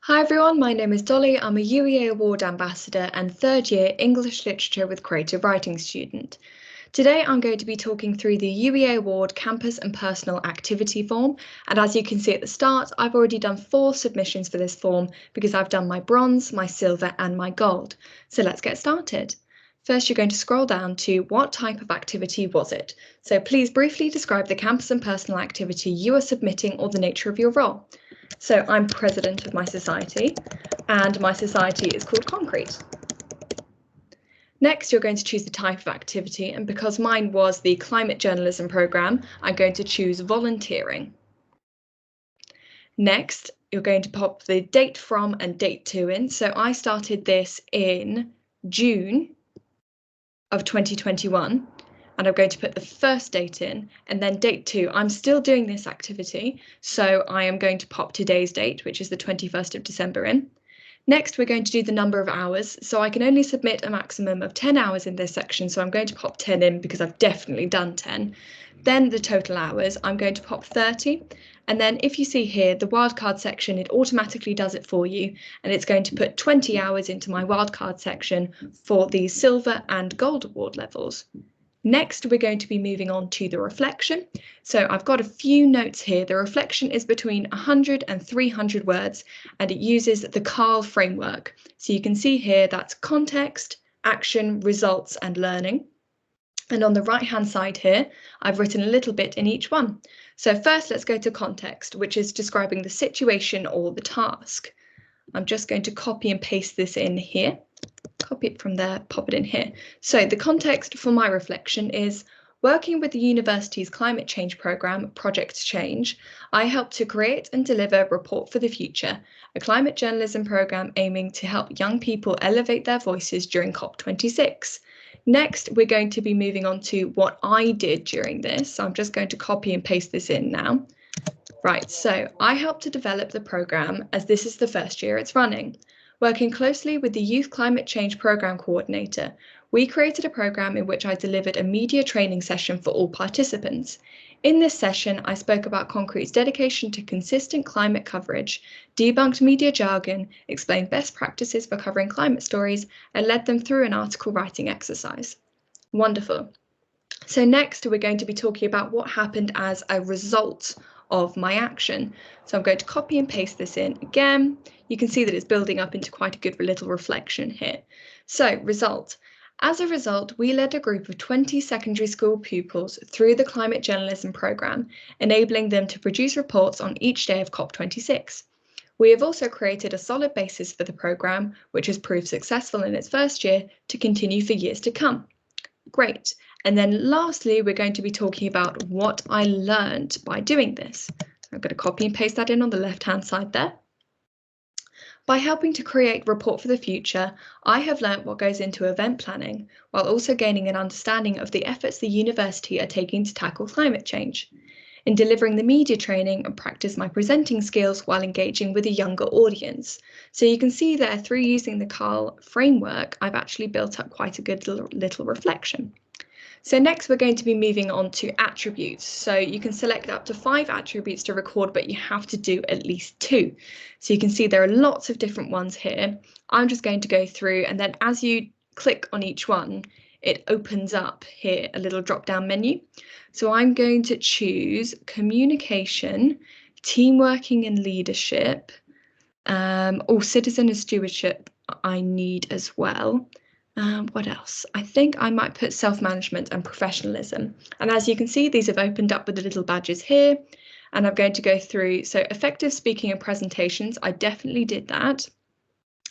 Hi everyone, my name is Dolly. I'm a UEA Award Ambassador and third year English Literature with Creative Writing student. Today I'm going to be talking through the UEA Award Campus and Personal Activity form, and as you can see at the start, I've already done 4 submissions for this form because I've done my bronze, my silver and my gold. So let's get started. First, you're going to scroll down to what type of activity was it? So please briefly describe the campus and personal activity you are submitting or the nature of your role. So I'm president of my society, and my society is called Concrete. Next, you're going to choose the type of activity, and because mine was the climate journalism programme, I'm going to choose volunteering. Next, you're going to pop the date from and date to in. So I started this in June of 2021. And I'm going to put the first date in and then date 2. I'm still doing this activity, so I am going to pop today's date, which is the 21st of December in. Next, we're going to do the number of hours. So I can only submit a maximum of 10 hours in this section, so I'm going to pop 10 in because I've definitely done 10. Then the total hours, I'm going to pop 30. And then if you see here, the wildcard section, it automatically does it for you. And it's going to put 20 hours into my wildcard section for the silver and gold award levels. Next, we're going to be moving on to the reflection. So I've got a few notes here. The reflection is between 100 and 300 words, and it uses the CARL framework. So you can see here that's context, action, results, and learning. And on the right-hand side here, I've written a little bit in each one. So first, let's go to context, which is describing the situation or the task. I'm just going to copy and paste this in here. Copy it from there, pop it in here. So the context for my reflection is working with the university's climate change programme, Project Change. I helped to create and deliver Report for the Future, a climate journalism programme aiming to help young people elevate their voices during COP26. Next, we're going to be moving on to what I did during this. So I'm just going to copy and paste this in now. Right, so I helped to develop the programme as this is the first year it's running. Working closely with the Youth Climate Change Programme Coordinator, we created a programme in which I delivered a media training session for all participants. In this session, I spoke about Concrete's dedication to consistent climate coverage, debunked media jargon, explained best practices for covering climate stories, and led them through an article writing exercise. Wonderful. So next, we're going to be talking about what happened as a result of my action. So I'm going to copy and paste this in again. You can see that it's building up into quite a good little reflection here. So result. As a result, we led a group of 20 secondary school pupils through the climate journalism programme, enabling them to produce reports on each day of COP26. We have also created a solid basis for the programme, which has proved successful in its first year to continue for years to come. Great. And then lastly, we're going to be talking about what I learned by doing this. I'm going to copy and paste that in on the left-hand side there. By helping to create Report for the Future, I have learnt what goes into event planning, while also gaining an understanding of the efforts the university are taking to tackle climate change. In delivering the media training, I practice my presenting skills while engaging with a younger audience. So you can see there, through using the CARL framework, I've actually built up quite a good little reflection. So next we're going to be moving on to attributes. So you can select up to 5 attributes to record, but you have to do at least 2. So you can see there are lots of different ones here. I'm just going to go through, and then as you click on each one, it opens up here a little drop-down menu. So I'm going to choose communication, teamworking and leadership, citizen and stewardship I need as well. What else? I think I might put self-management and professionalism. And as you can see, these have opened up with the little badges here. And I'm going to go through, so effective speaking and presentations, I definitely did that.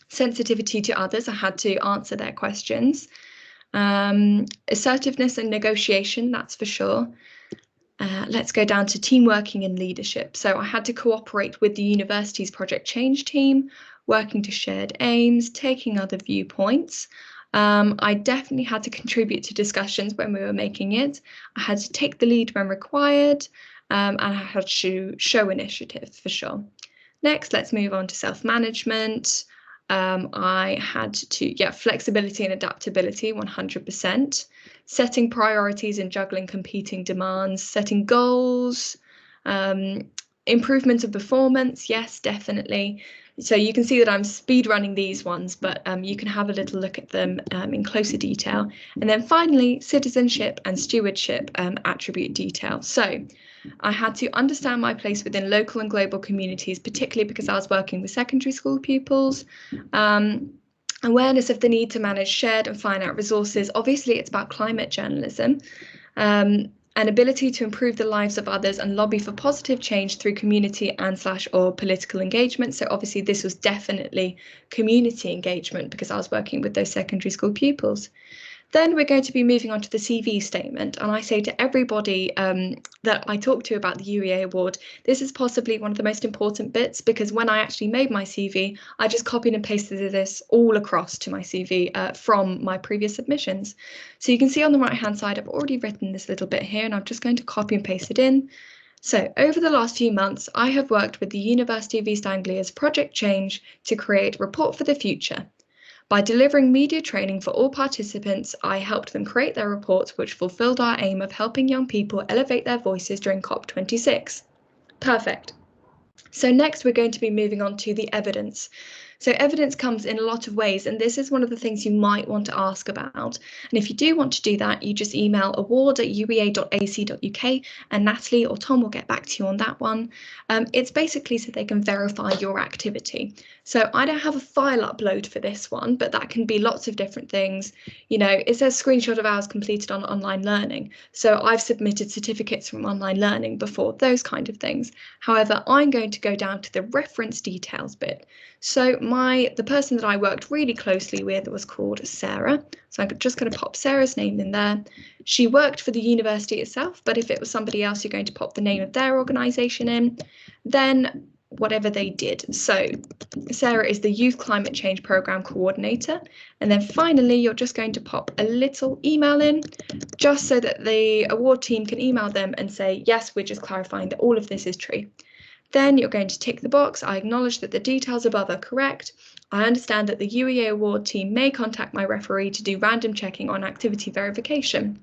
Sensitivity to others, I had to answer their questions. Assertiveness and negotiation, that's for sure. Let's go down to teamworking and leadership. So I had to cooperate with the university's Project Change team, working to shared aims, taking other viewpoints. I definitely had to contribute to discussions when we were making it. I had to take the lead when required, and I had to show initiative for sure. Next, let's move on to self-management. I had to, flexibility and adaptability, 100%. Setting priorities and juggling competing demands, setting goals, Improvement of performance, yes, definitely. So you can see that I'm speed running these ones, but you can have a little look at them in closer detail. And then finally, citizenship and stewardship attribute detail. So I had to understand my place within local and global communities, particularly because I was working with secondary school pupils. Awareness of the need to manage shared and finite resources. Obviously, it's about climate journalism. An ability to improve the lives of others and lobby for positive change through community and/or political engagement. So obviously this was definitely community engagement because I was working with those secondary school pupils. Then we're going to be moving on to the CV statement. And I say to everybody that I talk to about the UEA Award, this is possibly one of the most important bits, because when I actually made my CV, I just copied and pasted this all across to my CV from my previous submissions. So you can see on the right-hand side, I've already written this little bit here, and I'm just going to copy and paste it in. So over the last few months, I have worked with the University of East Anglia's Project Change to create Report for the Future. By delivering media training for all participants, I helped them create their reports, which fulfilled our aim of helping young people elevate their voices during COP26. Perfect. So next we're going to be moving on to the evidence. So evidence comes in a lot of ways, and this is one of the things you might want to ask about. And if you do want to do that, you just email award@uea.ac.uk and Natalie or Tom will get back to you on that one. It's basically so they can verify your activity. So I don't have a file upload for this one, but that can be lots of different things. You know, it says screenshot of hours completed on online learning. So I've submitted certificates from online learning before, those kind of things. However, I'm going to go down to the reference details bit. So the person that I worked really closely with was called Sarah. So I'm just going to pop Sarah's name in there. She worked for the university itself, but if it was somebody else, you're going to pop the name of their organisation in, then whatever they did. So Sarah is the Youth Climate Change Programme Coordinator. And then finally, you're just going to pop a little email in, just so that the award team can email them and say, yes, we're just clarifying that all of this is true. Then you're going to tick the box. I acknowledge that the details above are correct. I understand that the UEA Award team may contact my referee to do random checking on activity verification.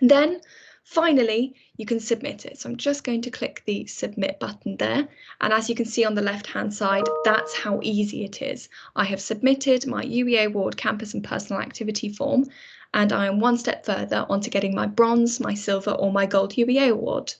Then finally, you can submit it. So I'm just going to click the submit button there. And as you can see on the left-hand side, that's how easy it is. I have submitted my UEA Award campus and personal activity form, and I am one step further onto getting my bronze, my silver, or my gold UEA Award.